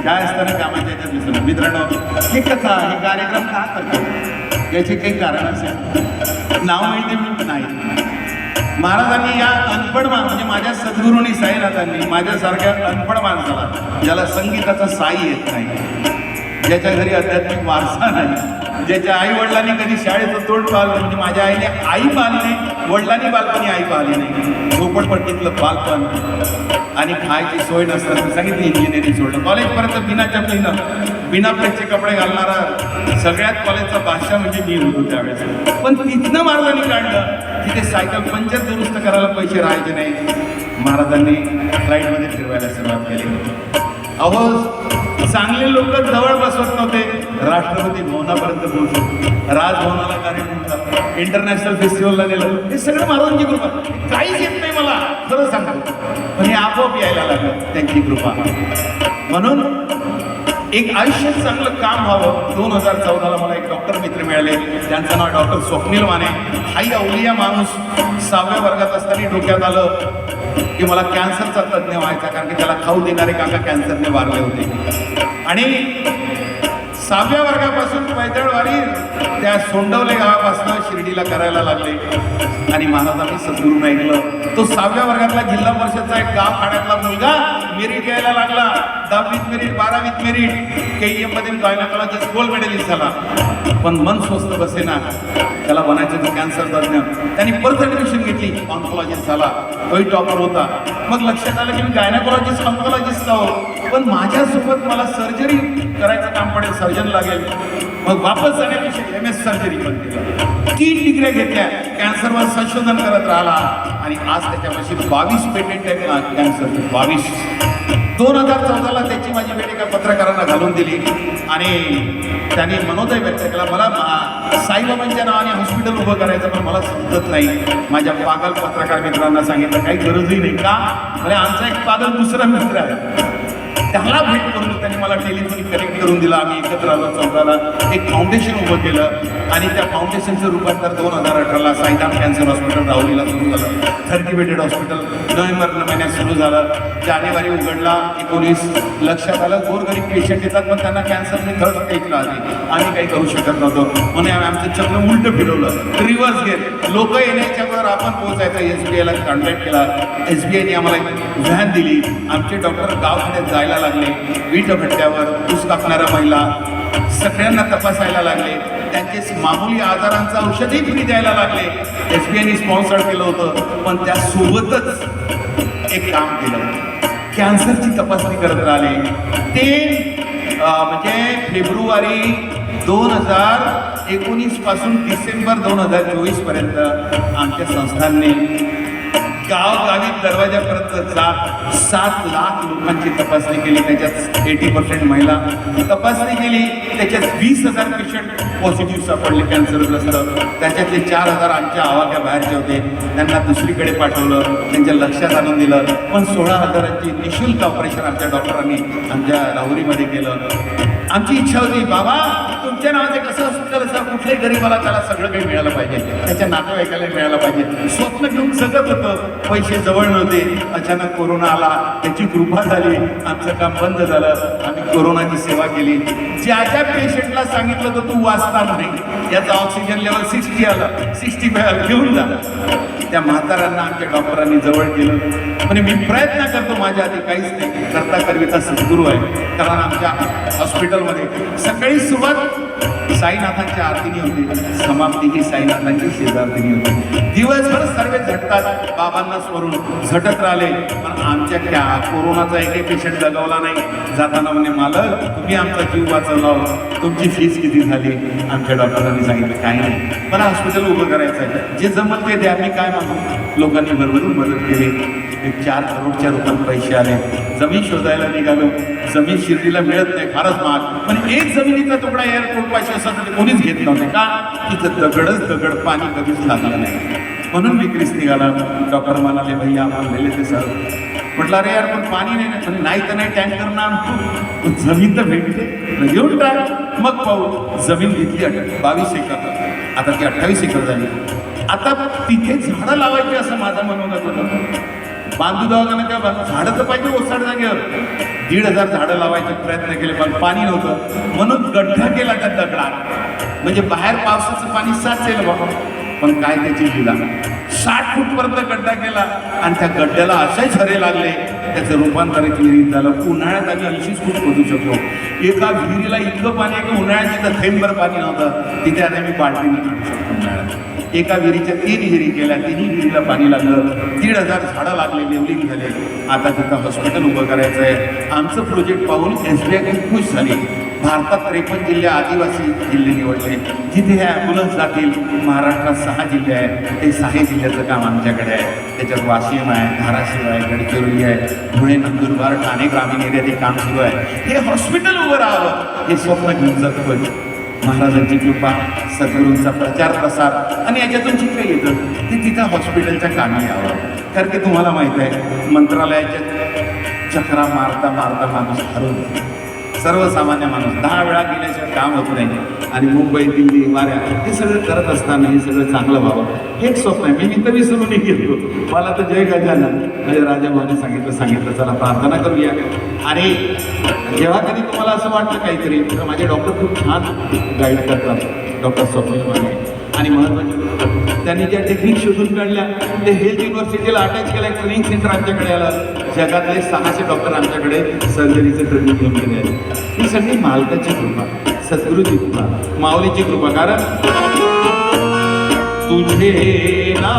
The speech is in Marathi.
काय असतं ना कामाच्या याच्यात दिसलं. मित्रांनो, हे कथा हे कार्यक्रम का करतो याचे काही कारण असेल. नाव माहिती मी नाही. महाराजांनी या अनपढ म्हणजे माझ्या सद्गुरूंनी साईनाथांनी माझ्यासारख्या अनपढ माणसाला, ज्याला संगीताचा साई येत नाही, ज्याच्या घरी आध्यात्मिक वारसा नाही, ज्याच्या आई वडिलांनी कधी शाळेचं तोंड पाहिलं, म्हणजे माझ्या आईने आई पाहिली नाही, वडिलांनी बालपणी आई पाहिली नाही, झोपडपट्टीतलं बालपण आणि खायची सोय नसताना सांगितली इंजिनिअरिंग सोडलं. कॉलेजपर्यंत बिना चपलीनं बिना पेटचे कपडे घालणारा सगळ्यात कॉलेजचा भाषा म्हणजे मी होतो त्यावेळेस. पण तिथनं महाराजांनी काढलं की ते सायकल पंचर दुरुस्त करायला पैसे राहायचे नाही. महाराजांनी फ्लाईटमध्ये फिरवायला सुरुवात केली. अहो, चांगले लोक जवळ बसवत नव्हते, राष्ट्रपती भवनापर्यंत पोहोचले, राजभवनाला कार्यक्रम झाला, इंटरनॅशनल फेस्टिवलला नेलं. हे सगळं महाराजांची कृपा. काहीच येत नाही मला, खरं सांगतो, पण हे आपोआप यायला लागलं त्यांची कृपा. म्हणून एक आयुष्यात चांगलं काम व्हावं. 2014ला मला एक डॉक्टर मित्र मिळाले, त्यांचं नाव डॉक्टर स्वप्नील माने. हाही अवलिया माणूस. 6व्या वर्गात असताना डोक्यात आलं की मला कॅन्सरचा तज्ज्ञ व्हायचा, कारण की त्याला खाऊ देणारे काका कॅन्सरने वारले होते. आणि 6व्या वर्गापासून पैदळवारी त्या सोंडवले गावापासून शिर्डीला करायला लागले. आणि महाराजांनी सद्गुरून ऐकलं. तो 6व्या वर्गातला जिल्हा परिषदचा एक गाव खाण्यातला मुलगा मेरिट यायला लागला. 10वीत मेरिट, 12वीत मेरिट, KEM मध्ये गायनाकॉलॉजिस्ट गोल्ड मेडलिस्ट झाला. पण मन स्वस्त बसेना, त्याला बनायचं तो कॅन्सर तज्ञ. त्यांनी परत ॲडमिशन घेतली, ऑन्कॉलॉजिस्ट झाला, तोही टॉपर होता. मग लक्षात आलं की मी गायनाकॉलॉजिस्ट ऑन्कॉलॉजिस्ट आहोत, पण माझ्यासोबत मला सर्जरी करायचं काम पडेल, सर्जन लागेल. मग वापस जाण्यापेक्षा MS सर्जरी पण केलं. 3 डिग्र्या घेतल्या, कॅन्सरवर संशोधन करत राहिला. आणि आज त्याच्यापाशी 22 पेटेंट आहेत ना कॅन्सरची, 22. 2014ला त्याची माझी भेट एका पत्रकारांना घालून दिली आणि त्याने मनोदय व्यक्त केला, मला साईबाबांच्या नावाने हॉस्पिटल उभं करायचं, पण मला समजत नाही. माझ्या पागल पत्रकार मित्रांना सांगितलं काही गरजही नाही. का म्हणजे आमचा एक पागल दुसरा मित्र आहे, त्याला भेट करून त्यांनी मला टेलिफोनिक कनेक्ट करून दिला. आम्ही एकत्र आलो. 14ला एक फाउंडेशन उभं केलं आणि त्या फाउंडेशनचं रूपांतर 2018ला साईधाम कॅन्सर हॉस्पिटल राहुरीला सुरू झालं. 30 बेडेड हॉस्पिटल नोव्हेंबर महिन्यात सुरू झालं. जानेवारी उघडला 19. लक्षात आलं गोरगरीब पेशंट येतात, पण त्यांना कॅन्सरने थर्ड स्टेजला आले. आम्ही काही करू शकत नव्हतो म्हणून आमचं चक्र उलटं फिरवलं, रिव्हर्स गेअर. लोक येण्याच्या वर आपण पोहोचायचं. SBIला कॉन्टॅक्ट केला. SBIने आम्हाला एक व्हॅन दिली. आमचे डॉक्टर गावखेड्यात जायला लागले. विट भट्ट्यावर ऊस कापणाऱ्या महिला सगळ्यांना तपासायला लागले. त्यांचे मामूली आजारांचं औषधही फ्री द्यायला लागले. SBIने स्पॉन्सर केलं होतं. पण त्यासोबतच एक काम केलं, कॅन्सरची तपासणी करत राहिले. ते म्हणजे फेब्रुवारी 2019 पासून डिसेंबर 2024 पर्यंत आमच्या संस्थांनी गावगावी दरवाजापर्यंत जात 7 लाख लोकांची तपासणी केली. त्याच्यात 80% महिला तपासणी केली. त्याच्यात 20,000 पेशंट पॉझिटिव्ह सापडले कॅन्सरग्रस्त. त्याच्यातले 4,000 आमच्या आवाक्या बाहेरचे होते, त्यांना दुसरीकडे पाठवलं, त्यांच्या लक्षात आणून दिलं. पण 16,000ची निःशुल्क ऑपरेशन आमच्या डॉक्टरांनी आमच्या राहुरीमध्ये केलं. आमची इच्छा होती, बाबा तुमच्या नावाचे कसं हॉस्पिटल असं कुठल्याही गरीबाला त्याला सगळं काही मिळालं पाहिजे, त्याच्या नातेवाईकाला मिळालं पाहिजे. स्वप्न घेऊन जगत होतं, पैसे जवळ नव्हते. अचानक कोरोना आला, त्याची कृपा झाली, आमचं काम बंद झालं. आम्ही कोरोनाची सेवा केली. ज्या ज्या पेशंटला सांगितलं तर तू वाचणार नाही, याचा ऑक्सिजन लेवल 60 आलं, 65 घेऊन जा, त्या म्हातारांना आमच्या डॉक्टरांनी जवळ केलं. म्हणजे मी प्रयत्न करतो, माझ्या आधी काहीच नाही, करता करविता सद्गुरू आहे. कारण आमच्या हॉस्पिटलमध्ये सकाळी सुरुवात साईनाथांच्या आरतीने होती, समाप्ती ही साईनाथांची शेजारतीने होती. दिवसभर सर्व झटतात, बाबांना स्मरून झटत राहिले. पण आमच्या त्या कोरोनाचा एकही पेशंट जगवला नाही. जाताना म्हणे, मालक तुम्ही आमचा जीव वाचवला, तुमची फीस किती झाली? आमच्या डॉक्टरांनी सांगितलं काही नाही, मला हॉस्पिटल उभं करायचं आहे, जे जमत ते द्या, मी काय मागू. लोकांनी भरभरून मदत केली. एक 4 करोडच्या रुपयात पैसे आले. जमीन शोधायला निघालो. जमीन शिर्डीला मिळत नाही, फारच महाग. पण एक जमिनीचा तुकडा एअरपोर्ट पाशी असं तर कोणीच घेत नव्हते. का? तिथं दगडच दगड, पाणी कधीच लागलं नाही. म्हणून विक्रीस निघाला. डॉक्टर म्हणाले, भैया आपण नेले ते सर. म्हटलं, अरे यार पण पाणी नाही. नाही तर नाही, टँकर ना आणतो, जमीन तर भेटते, घेऊन टाक, मग पाहू. जमीन घेतली 22 एकर. आता ती 28 एकर झाली. आता तिथे झाडं लावायची असं माझं मनोगत होतं. बांधू दवाखान्याच्या झाडं तर पाहिजे ओसाड जागेवर 1,500 झाडं लावायचे प्रयत्न केले पण पाणी नव्हतं म्हणून गड्ढा केला त्या दगडात म्हणजे बाहेर पावसाचं पाणी साचेल बाबा पण काय त्याची लीला 60 फूटपर्यंत गड्ढा केला आणि त्या गड्ड्याला असे झरे लागले त्याचं रूपांतर एक विहिरीत झालं उन्हाळ्यात आम्ही 80 फूट खोदू शकतो एका विहिरीला इतकं पाणी आहे की उन्हाळ्यात तिथं थेंबभर पाणी नव्हतं तिथे आता मी बाल्टीने काढू शकतो उन्हाळ्यात एका विहिरीच्या 3 विहिरी केल्या 3ही विहिरीला पाणी लागलं 1,500 झाडं लागले लेवलिंग झाले आता तिथं हॉस्पिटल उभं करायचं आहे आमचं प्रोजेक्ट पाहून SBI खुश झाली भारतात 53 जिल्हे आदिवासी जिल्हे निवडले जिथे हे ॲम्ब्युलन्स जातील महाराष्ट्रात 6 जिल्हे आहेत ते 6 जिल्ह्याचं काम आमच्याकडे आहे त्याच्यात वाशिम आहे धाराशिव आहे गडचिरोली आहे धुळे नंदुरबार ठाणे ग्रामीण एरियात हे काम सुरू आहे हे हॉस्पिटल उभं राहावं हे स्वप्न घेऊन जगतोय महाराजांची कृपा सद्गुरूंचा प्रचार प्रसार आणि याच्यातून जे काही येतं ते तिथं हॉस्पिटलच्या कामी यावं कारण की तुम्हाला माहीत आहे मंत्रालयाच्या चक्रा मारता मारता माणूस हरवतो सर्वसामान्य माणूस 10 वेळा गेल्याशिवाय काम होत नाही आणि मुंबई दिल्ली वाऱ्या हे सगळं करत असताना हे सगळं चांगलं व्हावं हे एक स्वप्न आहे मी तर विसरूनही गेलो मला तर जय गजानन म्हणजे राजाभाऊने सांगितलं चला प्रार्थना करूया आणि जेव्हा कधी तुम्हाला असं वाटलं काहीतरी तर माझे डॉक्टर खूप छान गाईड करतात डॉक्टर स्वप्नील माने आणि महत्त्वाचे त्यांनी ज्या टेक्निक शोधून काढल्या ते हेल्थ युनिव्हर्सिटीला अटॅच केलं ट्रेनिंग सेंटर आमच्याकडे आलं जगातले 600 डॉक्टर आमच्याकडे सर्जरीचं ट्रेनिंग घेऊन गेले आहेत ही सगळी मालकाची कृपा सद्गुरूची कृपा माऊलीची कृपा कारण तुझे ना